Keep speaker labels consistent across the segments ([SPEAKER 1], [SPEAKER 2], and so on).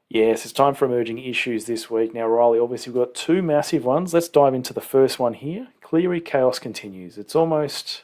[SPEAKER 1] Yes, it's time for emerging issues this week. Now, Riley, obviously we've got two massive ones. Let's dive into the first one here. Cleary chaos continues. It's almost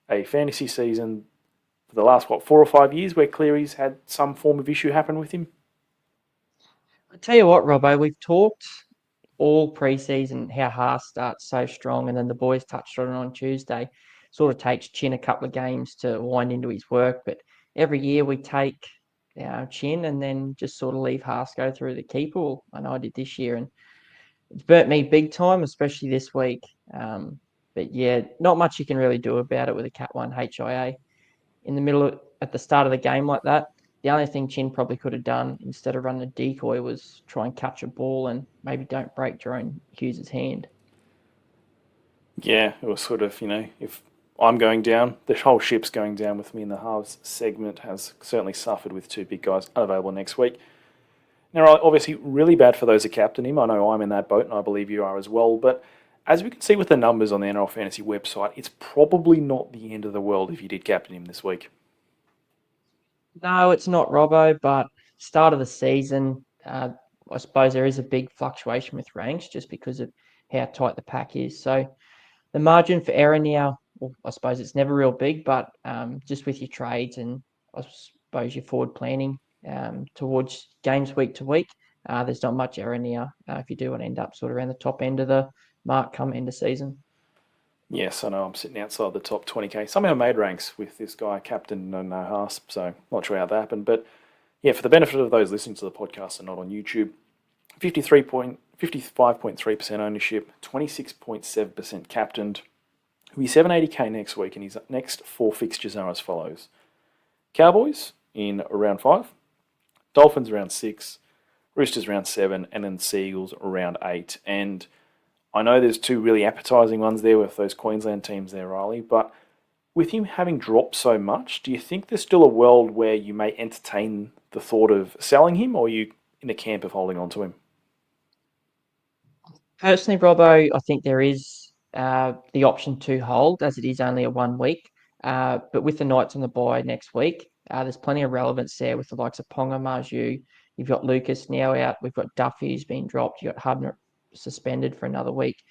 [SPEAKER 1] a fantasy season for the last, 4 or 5 years where Cleary's had some form of issue happen with him.
[SPEAKER 2] I tell you what, Robbo, we've talked all preseason how Haas starts so strong, and then the boys touched on it on Tuesday. Sort of takes Chin a couple of games to wind into his work, but every year we take Chin and then just sort of leave Haas go through the keeper. Well, I know I did this year, and it's burnt me big time, especially this week. But yeah, not much you can really do about it with a Cat 1 HIA in the at the start of the game like that. The only thing Chin probably could have done instead of running a decoy was try and catch a ball and maybe don't break Jerome Hughes' hand.
[SPEAKER 1] Yeah, it was sort of, if I'm going down, the whole ship's going down with me in the halves segment has certainly suffered with two big guys unavailable next week. Now, obviously, really bad for those who captain him. I know I'm in that boat, and I believe you are as well. But as we can see with the numbers on the NRL Fantasy website, it's probably not the end of the world if you did captain him this week.
[SPEAKER 2] No, it's not Robbo, but start of the season, I suppose there is a big fluctuation with ranks just because of how tight the pack is. So the margin for error now, well, I suppose it's never real big, but just with your trades and I suppose your forward planning towards games week to week, there's not much error now if you do want to end up sort of around the top end of the mark come end of season.
[SPEAKER 1] Yes, I know I'm sitting outside the top 20k. Somehow I made ranks with this guy, Captain No Haas, so not sure how that happened. But yeah, for the benefit of those listening to the podcast and not on YouTube, 55.3% ownership, 26.7% captained. He'll be 780k next week, and his next four fixtures are as follows: Cowboys in round 5, Dolphins round 6, Roosters round 7, and then Seagulls round 8. And I know there's two really appetising ones there with those Queensland teams there, Riley, but with him having dropped so much, do you think there's still a world where you may entertain the thought of selling him, or are you in the camp of holding on to him?
[SPEAKER 2] Personally, Robbo, I think there is the option to hold as it is only a 1 week. But with the Knights on the bye next week, there's plenty of relevance there with the likes of Ponga, Marju. You've got Lucas now out. We've got Duffy who's been dropped. You've got Hubner suspended for another week.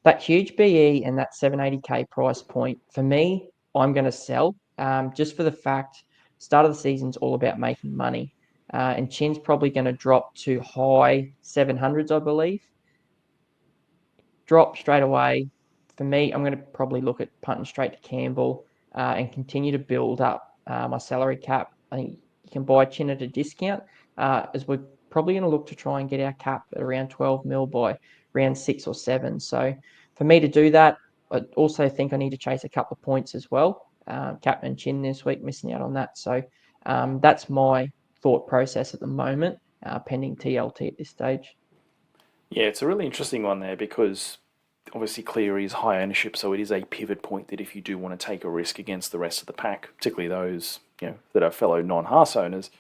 [SPEAKER 2] That huge BE and that 780k price point, for me, I'm going to sell just for the fact start of the season's all about making money. And Chin's probably going to drop to high 700s, I believe. Drop straight away. For me, I'm going to probably look at punting straight to Campbell and continue to build up my salary cap. I think you can buy Chin at a discount as we're probably going to look to try and get our cap at around 12 mil by round 6 or 7. So for me to do that, I also think I need to chase a couple of points as well. Captain and Chin this week, missing out on that. So that's my thought process at the moment, pending TLT at this stage.
[SPEAKER 1] Yeah, it's a really interesting one there because obviously Cleary is high ownership, so it is a pivot point that if you do want to take a risk against the rest of the pack, particularly those that are fellow non-Haas owners,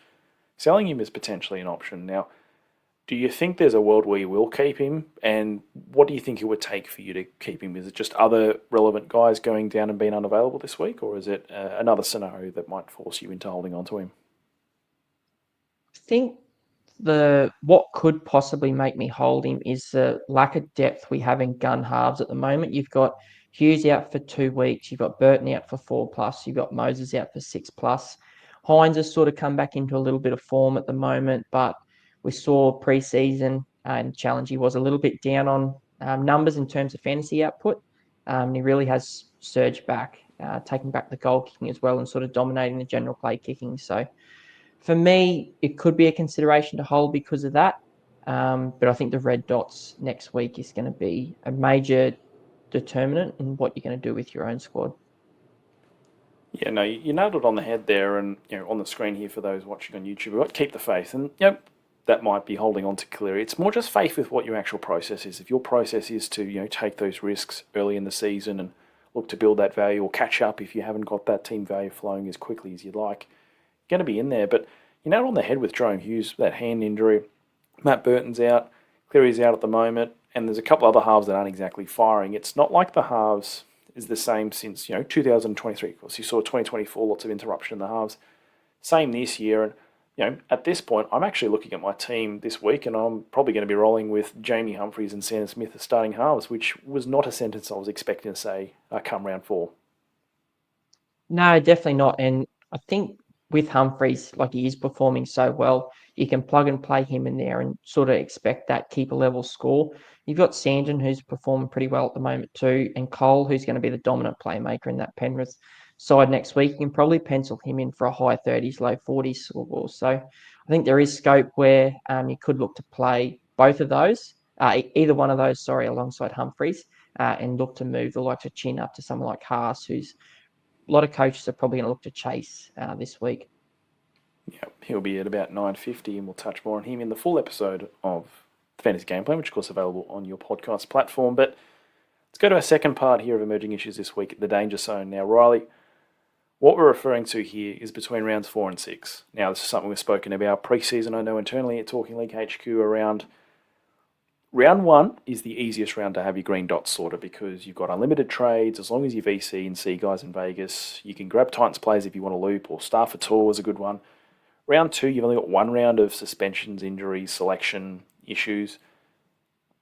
[SPEAKER 1] selling him is potentially an option. Now, do you think there's a world where you will keep him? And what do you think it would take for you to keep him? Is it just other relevant guys going down and being unavailable this week, or is it another scenario that might force you into holding on to him?
[SPEAKER 2] I think what could possibly make me hold him is the lack of depth we have in gun halves at the moment. You've got Hughes out for 2 weeks, you've got Burton out for 4+, you've got Moses out for 6+. Hines has sort of come back into a little bit of form at the moment, but we saw pre-season and challenge he was a little bit down on numbers in terms of fantasy output. And he really has surged back, taking back the goal kicking as well and sort of dominating the general play kicking. So for me, it could be a consideration to hold because of that. But I think the red dots next week is going to be a major determinant in what you're going to do with your own squad.
[SPEAKER 1] Yeah, no, you nailed it on the head there, and on the screen here for those watching on YouTube, we've got keep the faith, and that might be holding on to Cleary. It's more just faith with what your actual process is. If your process is to take those risks early in the season and look to build that value or catch up if you haven't got that team value flowing as quickly as you'd like, you're going to be in there. But you nailed it on the head with Jerome Hughes, that hand injury. Matt Burton's out, Cleary's out at the moment, and there's a couple other halves that aren't exactly firing. It's not like the halves is the same since 2023. Of course, you saw 2024, lots of interruption in the halves. Same this year. And, at this point, I'm actually looking at my team this week and I'm probably going to be rolling with Jamie Humphries and Sandon Smith as starting halves, which was not a sentence I was expecting to say come round 4.
[SPEAKER 2] No, definitely not. And I think with Humphreys, like he is performing so well, you can plug and play him in there and sort of expect that keeper level score. You've got Sandon, who's performing pretty well at the moment too, and Cole, who's going to be the dominant playmaker in that Penrith side next week. You can probably pencil him in for a high 30s, low 40s score. So I think there is scope where you could look to play both of those, either one of those, sorry, alongside Humphreys, and look to move the likes of Chin up to someone like Haas, who's a lot of coaches are probably going to look to chase this week.
[SPEAKER 1] Yeah, he'll be at about 9:50, and we'll touch more on him in the full episode of the Fantasy Game Plan, which of course is available on your podcast platform. But let's go to our second part here of emerging issues this week, the danger zone. Now, Riley, what we're referring to here is between rounds 4 and 6. Now, this is something we've spoken about pre-season. I know internally at Talking League HQ around round 1 is the easiest round to have your green dots sorted because you've got unlimited trades. As long as you VC and C guys in Vegas, you can grab Titans players if you want to loop, or Star for Tour is a good one. Round 2, you've only got one round of suspensions, injuries, selection issues.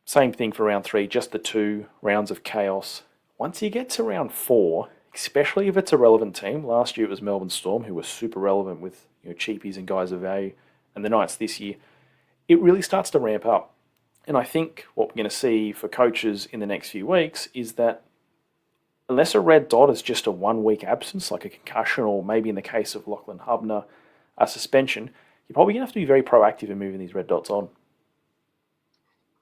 [SPEAKER 1] Same thing for round 3, just the 2 rounds of chaos. Once you get to round 4, especially if it's a relevant team, last year it was Melbourne Storm, who were super relevant with cheapies and guys of value, and the Knights this year, it really starts to ramp up. And I think what we're going to see for coaches in the next few weeks is that unless a red dot is just a 1 week absence, like a concussion, or maybe in the case of Lachlan Hubner, a suspension, you're probably going to have to be very proactive in moving these red dots on.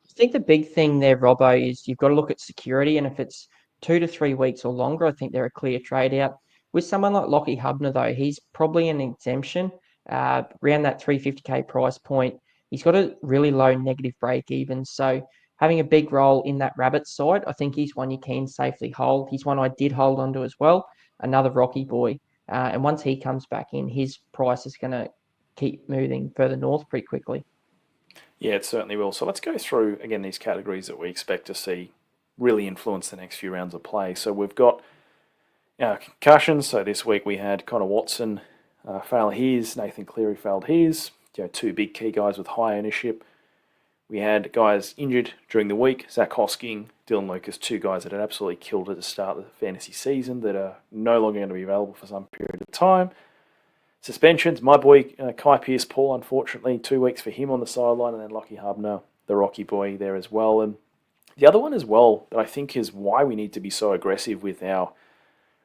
[SPEAKER 2] I think the big thing there, Robbo, is you've got to look at security. And if it's 2 to 3 weeks or longer, I think they're a clear trade out. With someone like Lockie Hubner, though, he's probably an exemption around that 350k price point. He's got a really low negative break even. So having a big role in that rabbit side, I think he's one you can safely hold. He's one I did hold onto as well, another Rocky boy. And once he comes back in, his price is going to keep moving further north pretty quickly.
[SPEAKER 1] Yeah, it certainly will. So let's go through, again, these categories that we expect to see really influence the next few rounds of play. So we've got concussions. So this week we had Connor Watson fail his, Nathan Cleary failed his, 2 big key guys with high ownership. We had guys injured during the week, Zach Hosking, Dylan Lucas, 2 guys that had absolutely killed at the start of the fantasy season that are no longer going to be available for some period of time. Suspensions, my boy Kai Pearce-Paul, unfortunately, 2 weeks for him on the sideline, and then Lockie Hubner, the Rocky boy, there as well. And the other one as well that I think is why we need to be so aggressive with our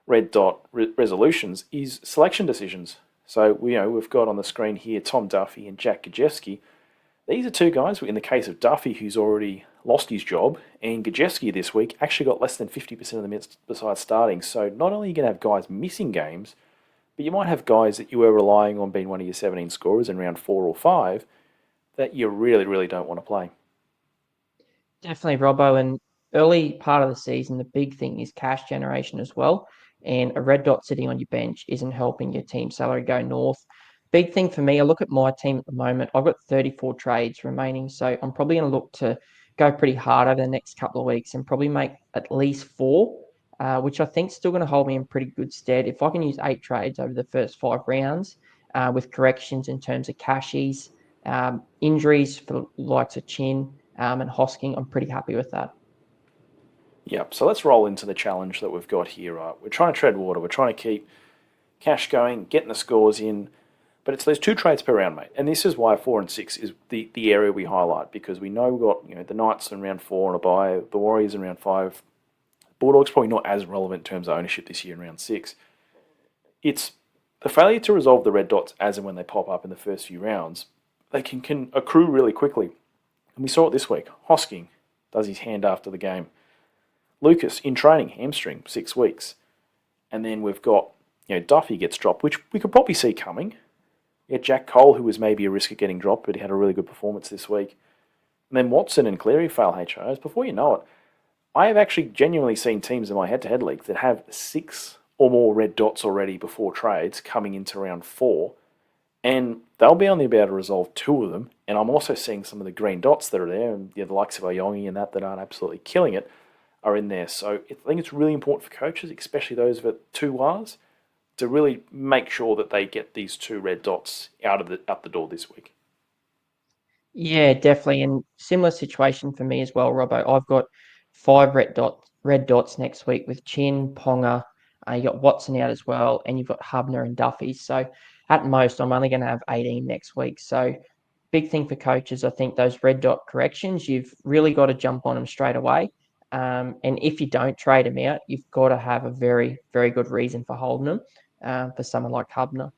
[SPEAKER 1] red dot resolutions is selection decisions. So we've got on the screen here Tom Duffy and Jack Gajewski. These are 2 guys, in the case of Duffy, who's already lost his job, and Gajewski this week actually got less than 50% of the minutes besides starting. So not only are you going to have guys missing games, but you might have guys that you were relying on being one of your 17 scorers in round 4 or 5 that you really, really don't want to play.
[SPEAKER 2] Definitely, Robbo. And early part of the season, the big thing is cash generation as well. And a red dot sitting on your bench isn't helping your team salary go north. Big thing for me, I look at my team at the moment. I've got 34 trades remaining. So I'm probably going to look to go pretty hard over the next couple of weeks and probably make at least 4, which I think is still going to hold me in pretty good stead. If I can use 8 trades over the first 5 rounds with corrections in terms of cashies, injuries for likes of Chin, and Hosking, I'm pretty happy with that.
[SPEAKER 1] Yep, so let's roll into the challenge that we've got here. Right? We're trying to tread water. We're trying to keep cash going, getting the scores in, but it's those 2 trades per round, mate. And this is why 4 and 6 is the area we highlight, because we know we've got the Knights in round 4 on a bye, the Warriors in round 5. Bulldogs probably not as relevant in terms of ownership this year in round 6. It's the failure to resolve the red dots as and when they pop up in the first few rounds. They can accrue really quickly. And we saw it this week. Hosking does his hand after the game. Lucas, in training, hamstring, 6 weeks. And then we've got, Duffy gets dropped, which we could probably see coming. Jack Cole, who was maybe a risk of getting dropped, but he had a really good performance this week. And then Watson and Cleary fail HIOs. Before you know it, I have actually genuinely seen teams in my head-to-head league that have 6 or more red dots already before trades coming into round 4, and they'll be only able to resolve 2 of them. And I'm also seeing some of the green dots that are there, and the likes of Oyongi and that aren't absolutely killing it, are in there. So I think it's really important for coaches, especially those with 2 Rs, to really make sure that they get these 2 red dots out the door this week.
[SPEAKER 2] Yeah, definitely. And similar situation for me as well, Robbo. I've got 5 red dots next week with Chin, Ponga. You got Watson out as well, and you've got Hubner and Duffy. So at most, I'm only going to have 18 next week. So big thing for coaches, I think those red dot corrections, you've really got to jump on them straight away. And if you don't trade them out, you've got to have a very, very good reason for holding them for someone like Hubner.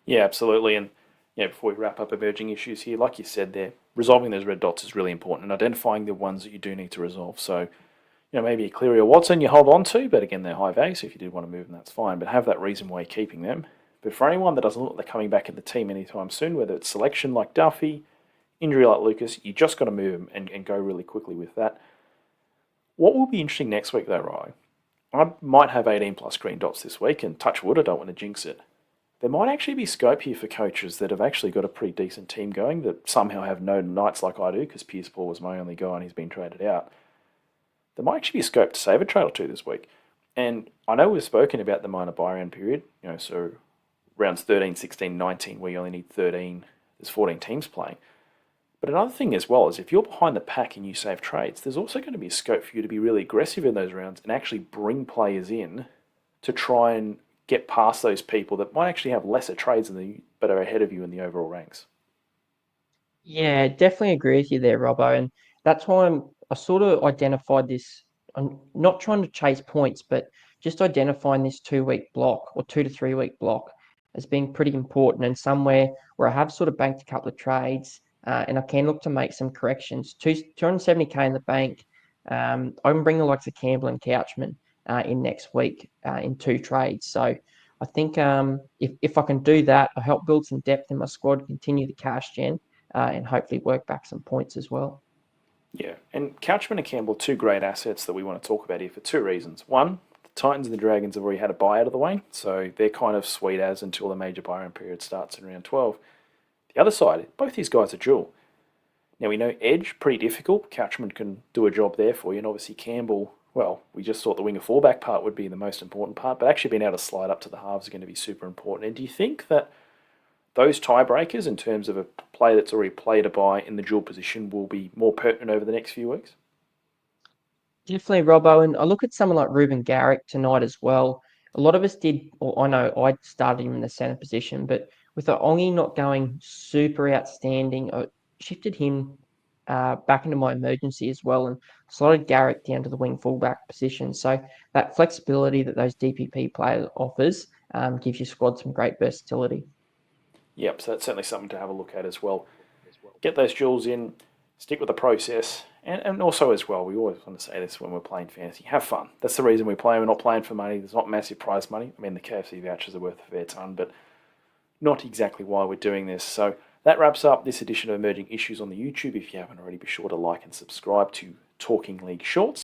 [SPEAKER 1] Yeah, absolutely. And before we wrap up emerging issues here, like you said there, resolving those red dots is really important and identifying the ones that you do need to resolve. So, maybe a Cleary or Watson you hold on to, but again, they're high value, so if you did want to move them, that's fine. But have that reason why you're keeping them. But for anyone that doesn't look like they're coming back in the team anytime soon, whether it's selection like Duffy, injury like Lucas, you just got to move them and go really quickly with that. What will be interesting next week, though, Rye? I might have 18 plus green dots this week, and touch wood, I don't want to jinx it. There might actually be scope here for coaches that have actually got a pretty decent team going that somehow have no nights like I do, because Pierce Paul was my only guy and he's been traded out. There might actually be scope to save a trade or two this week. And I know we've spoken about the minor buy round period, so rounds 13, 16, 19, where you only need 13, there's 14 teams playing. But another thing as well is if you're behind the pack and you save trades, there's also going to be scope for you to be really aggressive in those rounds and actually bring players in to try and get past those people that might actually have lesser trades than you, but are ahead of you in the overall ranks.
[SPEAKER 2] Yeah, definitely agree with you there, Robbo. And that's why I sort of identified this. I'm not trying to chase points, but just identifying this 2 week block or 2 to 3 week block as being pretty important and somewhere where I have sort of banked a couple of trades and I can look to make some corrections. 270K in the bank. I can bring the likes of Campbell and Couchman in next week in 2 trades. So I think if I can do that, I help build some depth in my squad, continue the cash gen and hopefully work back some points as well.
[SPEAKER 1] Yeah, and Couchman and Campbell, 2 great assets that we want to talk about here for 2 reasons. One, the Titans and the Dragons have already had a buy out of the way, so they're kind of sweet as until the major buy round period starts in round 12. The other side, both these guys are dual. Now we know Edge, pretty difficult. Couchman can do a job there for you, and obviously Campbell, well, we just thought the winger fullback part would be the most important part, but actually being able to slide up to the halves is going to be super important. And do you think that those tiebreakers, in terms of a player that's already played a buy in the dual position, will be more pertinent over the next few weeks?
[SPEAKER 2] Definitely, Robbo. And I look at someone like Ruben Garrick tonight as well. A lot of us did, or I know I started him in the centre position, but with the Ongi not going super outstanding, I shifted him back into my emergency as well and slotted Garrick down to the wing fullback position. So that flexibility that those DPP player offers gives your squad some great versatility.
[SPEAKER 1] Yep, so that's certainly something to have a look at as well. Get those duels in, stick with the process, and also as well, we always want to say this when we're playing fantasy, have fun. That's the reason we play. We're not playing for money. There's not massive prize money. I mean, the KFC vouchers are worth a fair ton, but not exactly why we're doing this. So that wraps up this edition of Emerging Issues on the YouTube. If you haven't already, be sure to like and subscribe to Talking League Shorts.